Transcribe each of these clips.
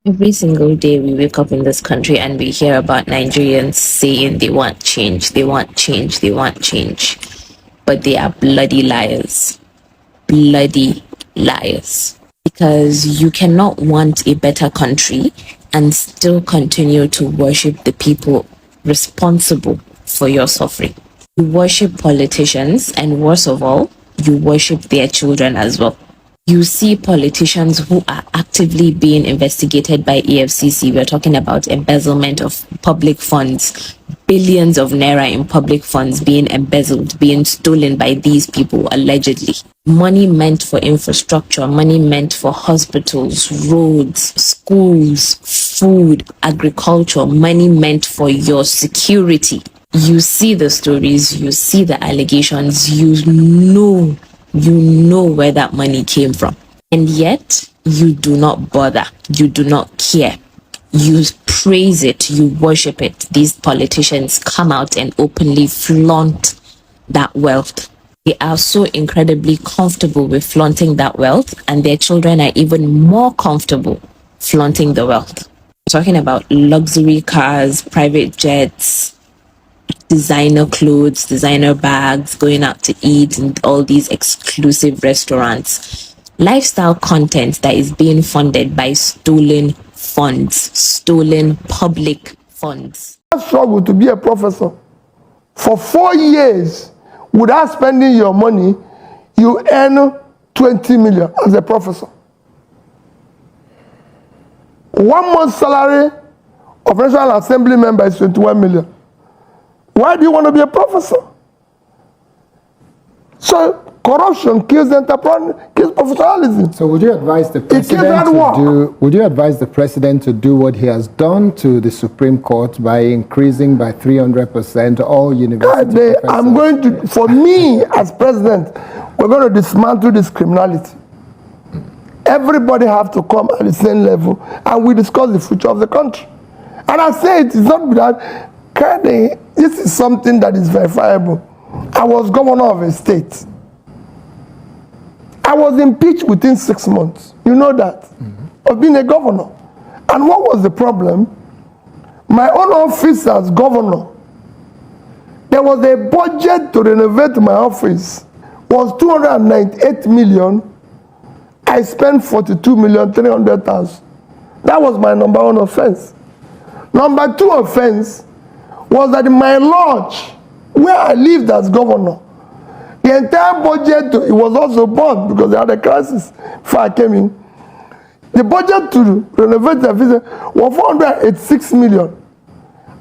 Every single day we wake up in this country and we hear about Nigerians saying they want change, they want change, they want change. But they are bloody liars. Bloody liars. Because you cannot want a better country and still continue to worship the people responsible for your suffering. You worship politicians, and worst of all, you worship their children as well. You see politicians who are actively being investigated by EFCC. We're talking about embezzlement of public funds, billions of naira in public funds being embezzled, being stolen by these people allegedly. Money meant for infrastructure, money meant for hospitals, roads, schools, food, agriculture, money meant for your security. You see the stories, you see the allegations, you know where that money came from. And yet, you do not bother. You do not care. You praise it. You worship it. These politicians come out and openly flaunt that wealth. They are so incredibly comfortable with flaunting that wealth, and their children are even more comfortable flaunting the wealth. We're talking about luxury cars, private jets, designer clothes, designer bags, going out to eat in all these exclusive restaurants. Lifestyle content that is being funded by stolen funds, stolen public funds. I struggled to be a professor. For 4 years, without spending your money, you earn 20 million as a professor. 1 month's salary of National Assembly member is 21 million. Why do you want to be a professor? So corruption kills enterprise, kills professionalism. So would you advise the president to do what he has done to the Supreme Court by increasing by 300% all university professors? For me as president, we're going to dismantle this criminality. Everybody have to come at the same level, and we discuss the future of the country. And I say it's not without this is something that is verifiable. I was governor of a state. I was impeached within 6 months. You know that, of being a governor. And what was the problem? My own office as governor, there was a budget to renovate my office, was 298 million. I spent 42,300,000. That was my number one offense. Number two offense was that in my lodge, where I lived as governor, the entire budget, it was also burned because they had a crisis before I came in. The budget to renovate the office was 486 million.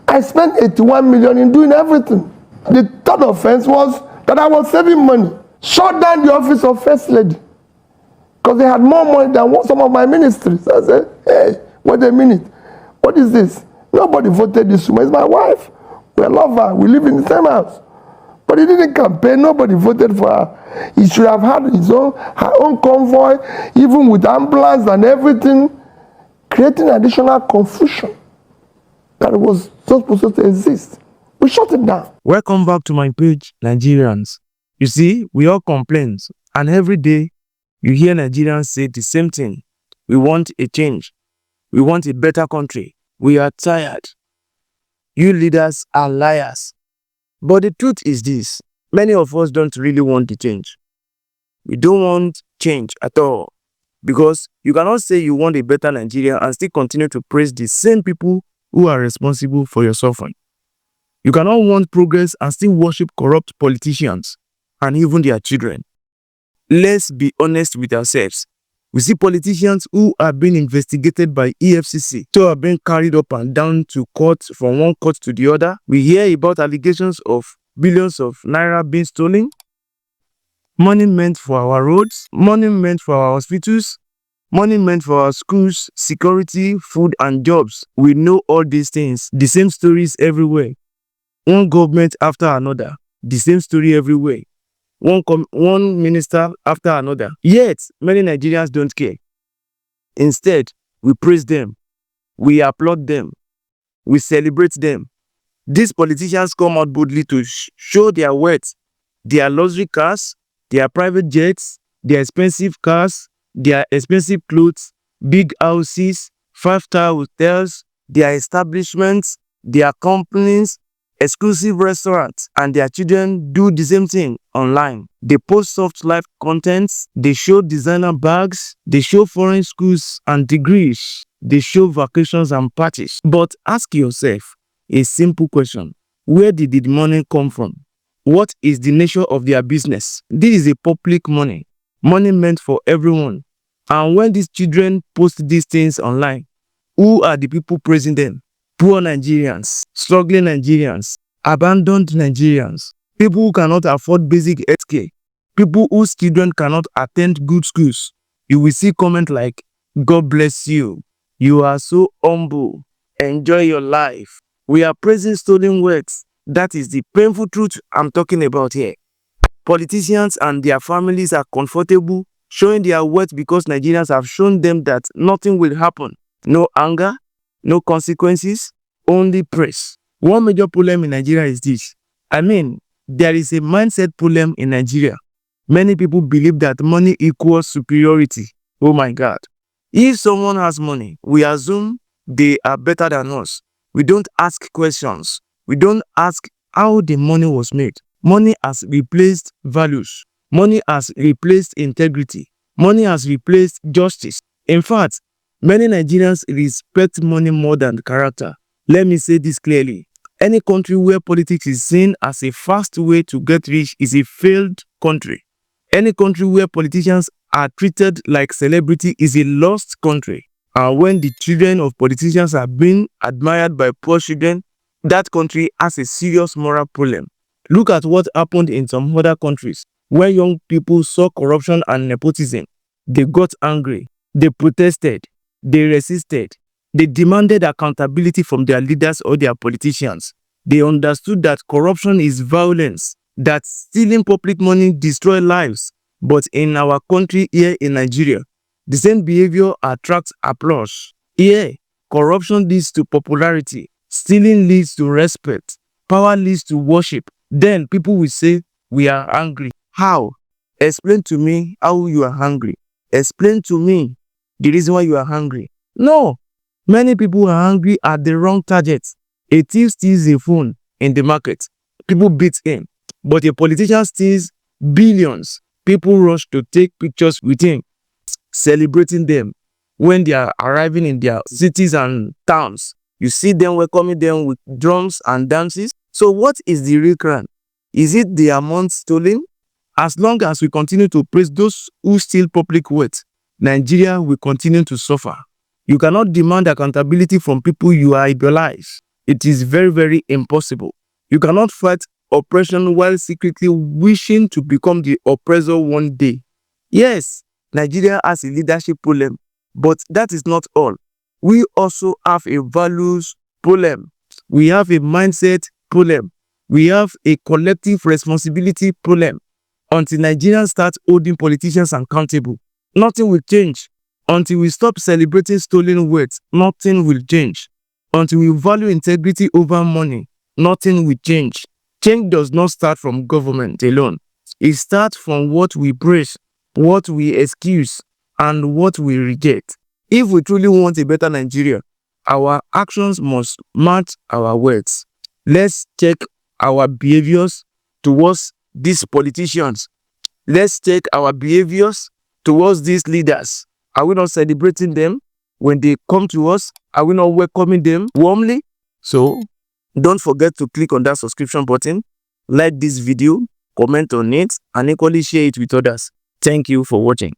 I spent 81 million in doing everything. The third offense was that I was saving money. Shut down the office of First Lady because they had more money than some of my ministries. I said, hey, wait a minute. What is this? Nobody voted this woman. It's my wife. We love her. We live in the same house. But he didn't campaign. Nobody voted for her. He should have had her own convoy, even with ambulance and everything, creating additional confusion that was not supposed to exist. We shut it down. Welcome back to my page, Nigerians. You see, we all complain, and every day you hear Nigerians say the same thing. We want a change. We want a better country. We are tired. You leaders are liars. But the truth is this, many of us don't really want the change. We don't want change at all. Because you cannot say you want a better Nigeria and still continue to praise the same people who are responsible for your suffering. You cannot want progress and still worship corrupt politicians and even their children. Let's be honest with ourselves. We see politicians who are being investigated by EFCC, so are being carried up and down to court from one court to the other. We hear about allegations of billions of naira being stolen, money meant for our roads, money meant for our hospitals, money meant for our schools, security, food and jobs. We know all these things, the same stories everywhere. One government after another, the same story everywhere. One minister after another. Yet, many Nigerians don't care. Instead, we praise them, we applaud them, we celebrate them. These politicians come out boldly to show their wealth, their luxury cars, their private jets, their expensive cars, their expensive clothes, big houses, 5-star hotels, their establishments, their companies, exclusive restaurants, and their children do the same thing online. They post soft life contents, they show designer bags, they show foreign schools and degrees, they show vacations and parties. But ask yourself a simple question. Where did the money come from? What is the nature of their business? This is a public money meant for everyone. And when these children post these things online, who are the people praising them? Poor Nigerians, struggling Nigerians, abandoned Nigerians, people who cannot afford basic healthcare, people whose children cannot attend good schools. You will see comments like, God bless you. You are so humble. Enjoy your life. We are praising stolen words. That is the painful truth I'm talking about here. Politicians and their families are comfortable showing their worth because Nigerians have shown them that nothing will happen. No anger, no consequences, only praise. One major problem in Nigeria is this. There is a mindset problem in Nigeria. Many people believe that money equals superiority. Oh my God. If someone has money, we assume they are better than us. We don't ask questions. We don't ask how the money was made. Money has replaced values. Money has replaced integrity. Money has replaced justice. In fact, many Nigerians respect money more than character. Let me say this clearly. Any country where politics is seen as a fast way to get rich is a failed country. Any country where politicians are treated like celebrity is a lost country. And when the children of politicians are being admired by poor children, that country has a serious moral problem. Look at what happened in some other countries where young people saw corruption and nepotism. They got angry. They protested. They resisted. They demanded accountability from their leaders or their politicians. They understood that corruption is violence, that stealing public money destroys lives. But in our country here in Nigeria, the same behavior attracts applause. Here, corruption leads to popularity. Stealing leads to respect. Power leads to worship. Then people will say, we are angry. How? Explain to me how you are hungry. Explain to me the reason why you are hungry. No. Many people are angry at the wrong target. A thief steals a phone in the market. People beat him. But a politician steals billions. People rush to take pictures with him, celebrating them when they are arriving in their cities and towns. You see them welcoming them with drums and dances. So what is the real crime? Is it the amount stolen? As long as we continue to praise those who steal public wealth, Nigeria will continue to suffer. You cannot demand accountability from people you idolize. It is very, very impossible. You cannot fight oppression while secretly wishing to become the oppressor one day. Yes, Nigeria has a leadership problem, but that is not all. We also have a values problem. We have a mindset problem. We have a collective responsibility problem. Until Nigerians start holding politicians accountable, nothing will change. Until we stop celebrating stolen words, nothing will change. Until we value integrity over money, nothing will change. Change does not start from government alone. It starts from what we praise, what we excuse, and what we reject. If we truly want a better Nigeria, our actions must match our words. Let's check our behaviors towards these politicians. Let's check our behaviors towards these leaders. Are we not celebrating them when they come to us? Are we not welcoming them warmly? So, don't forget to click on that subscription button, like this video, comment on it, and equally share it with others. Thank you for watching.